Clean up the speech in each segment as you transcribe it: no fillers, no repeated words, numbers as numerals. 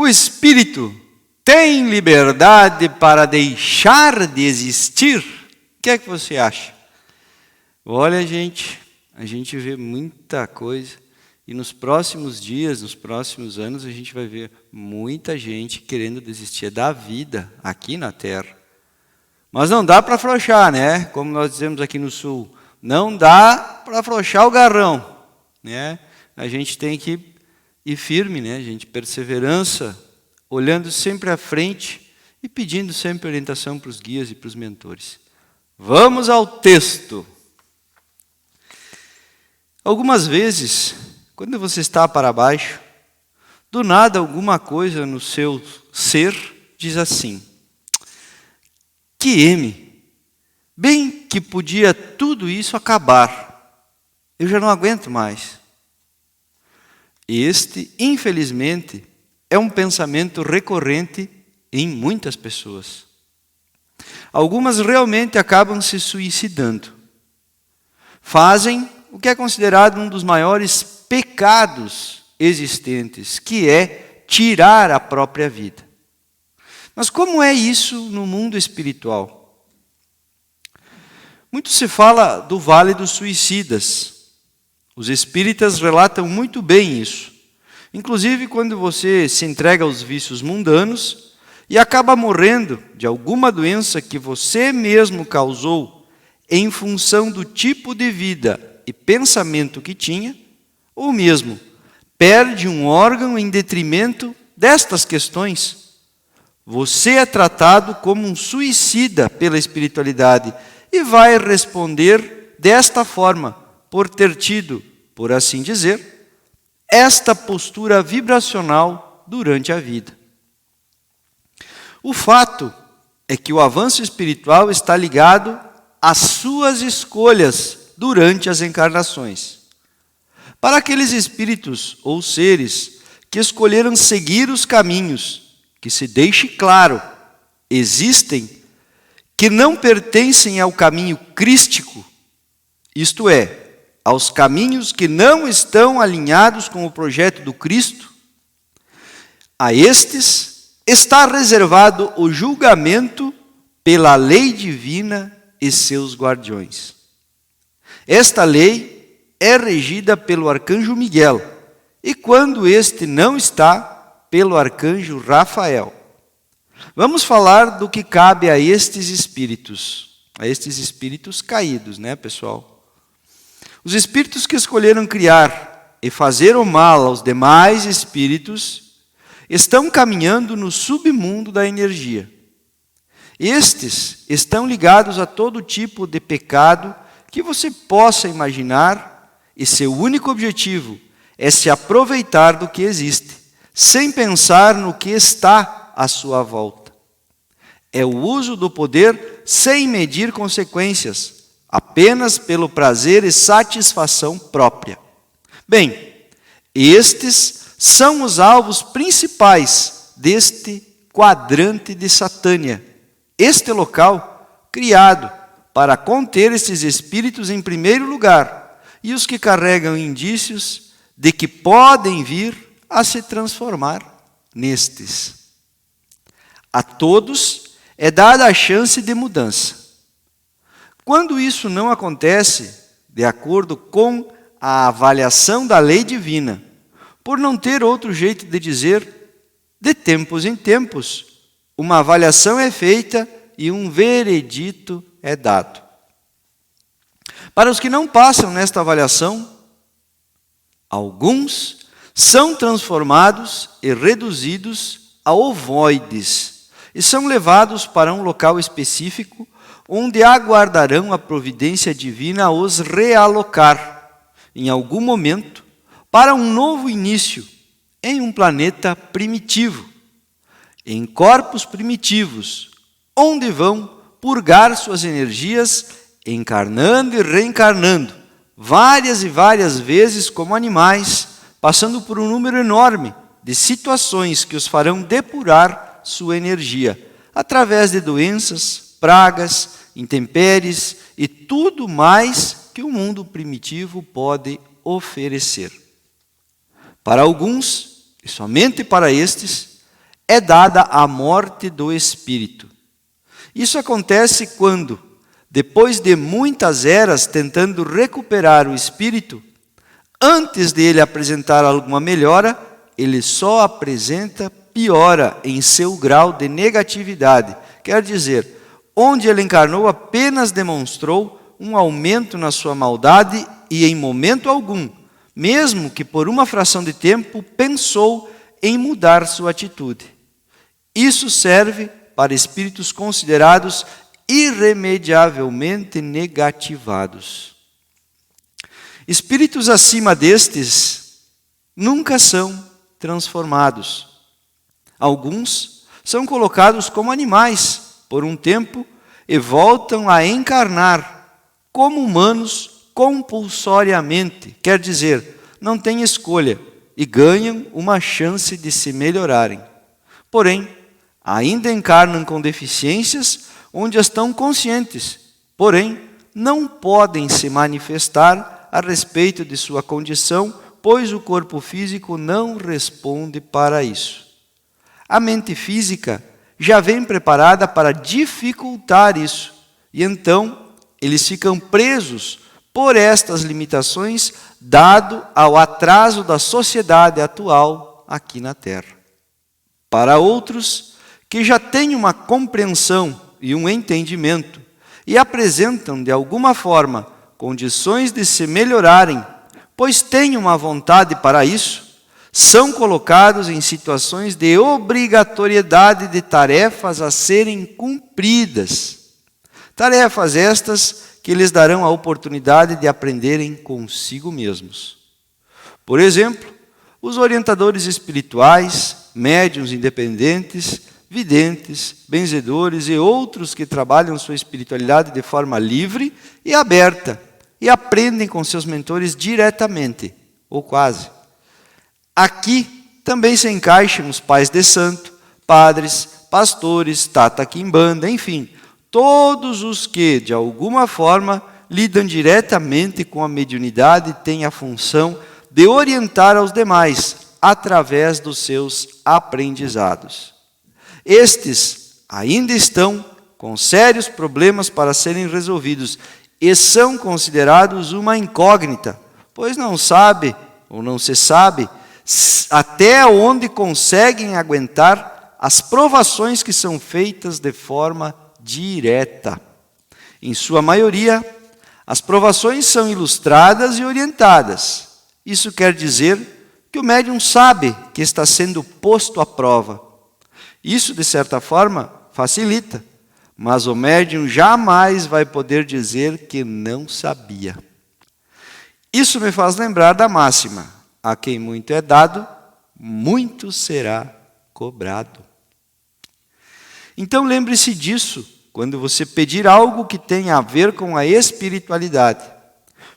O espírito tem liberdade para deixar de existir? O que é que você acha? Olha, gente, a gente vê muita coisa e nos próximos dias, nos próximos anos, a gente vai ver muita gente querendo desistir da vida aqui na Terra. Mas não dá para afrouxar, né? Como nós dizemos aqui no Sul, não dá para afrouxar o garrão, né? A gente tem que ir firme, né, gente? Perseverança, olhando sempre à frente e pedindo sempre orientação para os guias e para os mentores. Vamos ao texto. Algumas vezes, quando você está para baixo, do nada alguma coisa no seu ser diz assim: bem que podia tudo isso acabar, eu já não aguento mais. Este, infelizmente, é um pensamento recorrente em muitas pessoas. Algumas realmente acabam se suicidando. Fazem o que é considerado um dos maiores pecados existentes, que é tirar a própria vida. Mas como é isso no mundo espiritual? Muito se fala do Vale dos Suicidas. Os espíritas relatam muito bem isso. Inclusive, quando você se entrega aos vícios mundanos e acaba morrendo de alguma doença que você mesmo causou em função do tipo de vida e pensamento que tinha, ou mesmo perde um órgão em detrimento destas questões, você é tratado como um suicida pela espiritualidade e vai responder desta forma, por ter tido, por assim dizer, esta postura vibracional durante a vida. O fato é que o avanço espiritual está ligado às suas escolhas durante as encarnações. Para aqueles espíritos ou seres que escolheram seguir os caminhos, que se deixe claro, existem, que não pertencem ao caminho crístico, isto é, aos caminhos que não estão alinhados com o projeto do Cristo, a estes está reservado o julgamento pela lei divina e seus guardiões. Esta lei é regida pelo arcanjo Miguel, e quando este não está, pelo arcanjo Rafael. Vamos falar do que cabe a estes espíritos caídos, né, pessoal? Os espíritos que escolheram criar e fazer o mal aos demais espíritos estão caminhando no submundo da energia. Estes estão ligados a todo tipo de pecado que você possa imaginar, e seu único objetivo é se aproveitar do que existe, sem pensar no que está à sua volta. É o uso do poder sem medir consequências, apenas pelo prazer e satisfação própria. Bem, estes são os alvos principais deste quadrante de Satânia, este local criado para conter esses espíritos em primeiro lugar, e os que carregam indícios de que podem vir a se transformar nestes. A todos é dada a chance de mudança. Quando isso não acontece, de acordo com a avaliação da lei divina, por não ter outro jeito de dizer, de tempos em tempos, uma avaliação é feita e um veredito é dado. Para os que não passam nesta avaliação, alguns são transformados e reduzidos a ovoides e são levados para um local específico onde aguardarão a providência divina a os realocar, em algum momento, para um novo início em um planeta primitivo, em corpos primitivos, onde vão purgar suas energias, encarnando e reencarnando, várias e várias vezes como animais, passando por um número enorme de situações que os farão depurar sua energia, através de doenças, pragas, intempéries e tudo mais que o mundo primitivo pode oferecer. Para alguns, e somente para estes, é dada a morte do espírito. Isso acontece quando, depois de muitas eras tentando recuperar o espírito, antes de ele apresentar alguma melhora, ele só apresenta piora em seu grau de negatividade. Quer dizer, onde ele encarnou apenas demonstrou um aumento na sua maldade e em momento algum, mesmo que por uma fração de tempo, pensou em mudar sua atitude. Isso serve para espíritos considerados irremediavelmente negativados. Espíritos acima destes nunca são transformados. Alguns são colocados como animais por um tempo e voltam a encarnar como humanos compulsoriamente. Quer dizer, não têm escolha e ganham uma chance de se melhorarem. Porém, ainda encarnam com deficiências onde estão conscientes, porém, não podem se manifestar a respeito de sua condição, pois o corpo físico não responde para isso. A mente física já vem preparada para dificultar isso, e então eles ficam presos por estas limitações, dado ao atraso da sociedade atual aqui na Terra. Para outros que já têm uma compreensão e um entendimento e apresentam de alguma forma condições de se melhorarem, pois têm uma vontade para isso, são colocados em situações de obrigatoriedade de tarefas a serem cumpridas. Tarefas estas que lhes darão a oportunidade de aprenderem consigo mesmos. Por exemplo, os orientadores espirituais, médiuns independentes, videntes, benzedores e outros que trabalham sua espiritualidade de forma livre e aberta e aprendem com seus mentores diretamente, ou quase. Aqui também se encaixam os pais de santo, padres, pastores, tata quimbanda, enfim, todos os que, de alguma forma, lidam diretamente com a mediunidade e têm a função de orientar aos demais através dos seus aprendizados. Estes ainda estão com sérios problemas para serem resolvidos e são considerados uma incógnita, pois não sabe ou não se sabe até onde conseguem aguentar as provações que são feitas de forma direta. Em sua maioria, as provações são ilustradas e orientadas. Isso quer dizer que o médium sabe que está sendo posto à prova. Isso, de certa forma, facilita, mas o médium jamais vai poder dizer que não sabia. Isso me faz lembrar da máxima: a quem muito é dado, muito será cobrado. Então lembre-se disso quando você pedir algo que tenha a ver com a espiritualidade,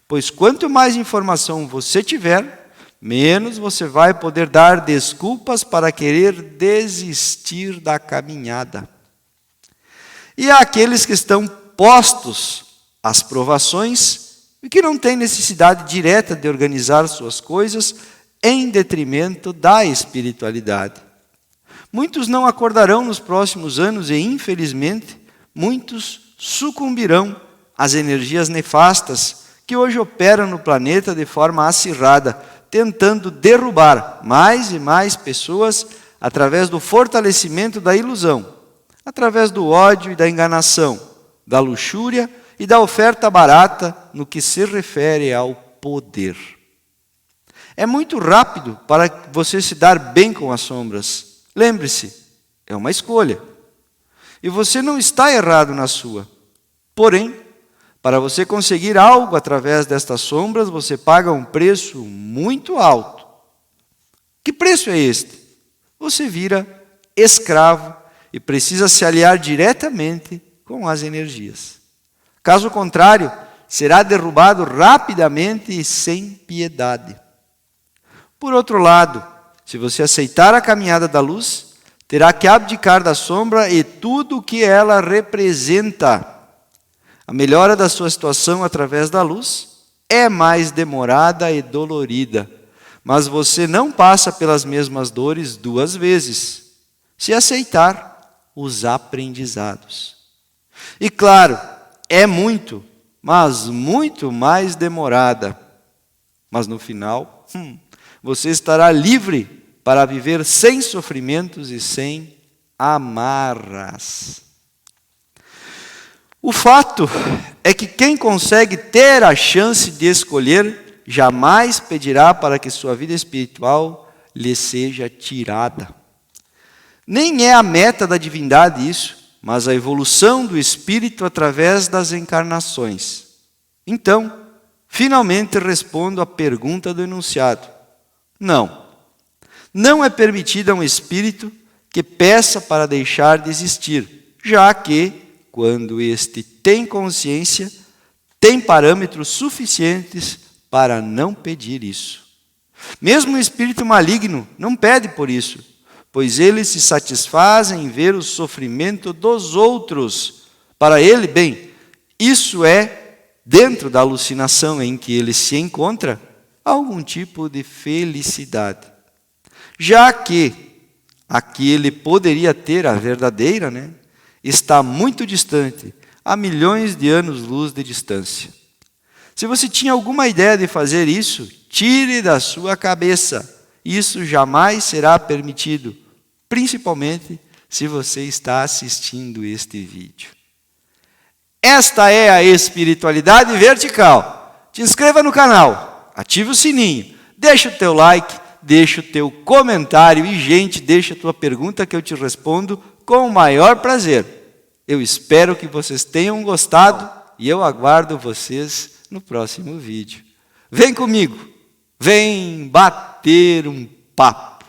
pois quanto mais informação você tiver, menos você vai poder dar desculpas para querer desistir da caminhada. E há aqueles que estão postos às provações e que não têm necessidade direta de organizar suas coisas em detrimento da espiritualidade. Muitos não acordarão nos próximos anos e, infelizmente, muitos sucumbirão às energias nefastas que hoje operam no planeta de forma acirrada, tentando derrubar mais e mais pessoas através do fortalecimento da ilusão, através do ódio e da enganação, da luxúria e da oferta barata no que se refere ao poder. É muito rápido para você se dar bem com as sombras. Lembre-se, é uma escolha. E você não está errado na sua. Porém, para você conseguir algo através destas sombras, você paga um preço muito alto. Que preço é este? Você vira escravo e precisa se aliar diretamente com as energias. Caso contrário, será derrubado rapidamente e sem piedade. Por outro lado, se você aceitar a caminhada da luz, terá que abdicar da sombra e tudo o que ela representa. A melhora da sua situação através da luz é mais demorada e dolorida, mas você não passa pelas mesmas dores duas vezes. se aceitar os aprendizados. E claro, é muito, mas muito mais demorada. Mas no final, você estará livre para viver sem sofrimentos e sem amarras. O fato é que quem consegue ter a chance de escolher, jamais pedirá para que sua vida espiritual lhe seja tirada. Nem é a meta da divindade isso, mas a evolução do espírito através das encarnações. Então, finalmente respondo à pergunta do enunciado. Não. Não é permitido a um espírito que peça para deixar de existir, já que, quando este tem consciência, tem parâmetros suficientes para não pedir isso. Mesmo o espírito maligno não pede por isso, pois ele se satisfaz em ver o sofrimento dos outros. Para ele, bem, isso é, dentro da alucinação em que ele se encontra, algum tipo de felicidade. Já que aqui ele poderia ter a verdadeira, está muito distante, a milhões de anos-luz de distância. Se você tinha alguma ideia de fazer isso, tire da sua cabeça. Isso jamais será permitido, principalmente se você está assistindo este vídeo. Esta é a espiritualidade vertical. Te inscreva no canal, ative o sininho, deixa o teu like, deixa o teu comentário e, gente, deixa a tua pergunta que eu te respondo com o maior prazer. Eu espero que vocês tenham gostado e eu aguardo vocês no próximo vídeo. Vem comigo, vem bater um papo.